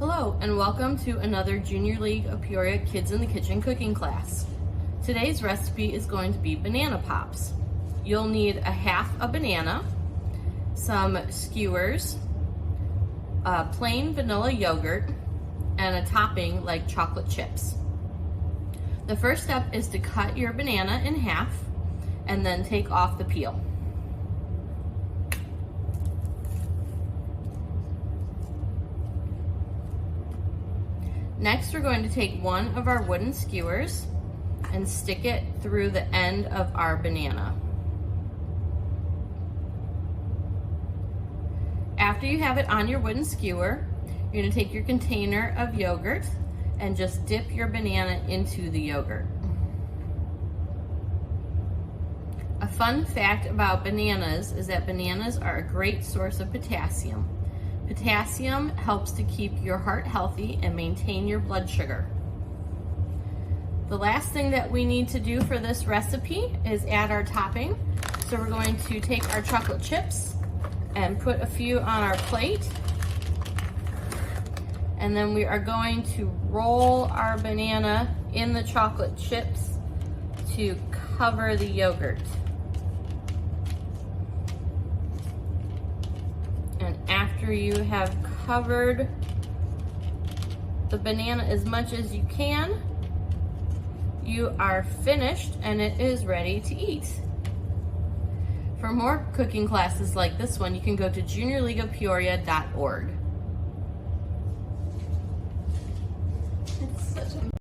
Hello and welcome to another Junior League of Peoria Kids in the Kitchen cooking class. Today's recipe is going to be banana pops. You'll need a half a banana, some skewers, plain vanilla yogurt, and a topping like chocolate chips. The first step is to cut your banana in half and then take off the peel. Next, we're going to take one of our wooden skewers and stick it through the end of our banana. After you have it on your wooden skewer, you're going to take your container of yogurt and just dip your banana into the yogurt. A fun fact about bananas is that bananas are a great source of potassium. Potassium helps to keep your heart healthy and maintain your blood sugar. The last thing that we need to do for this recipe is add our topping. So we're going to take our chocolate chips and put a few on our plate. And then we are going to roll our banana in the chocolate chips to cover the yogurt. And after you have covered the banana as much as you can, you are finished and it is ready to eat. For more cooking classes like this one, you can go to juniorleagueofpeoria.org. It's such a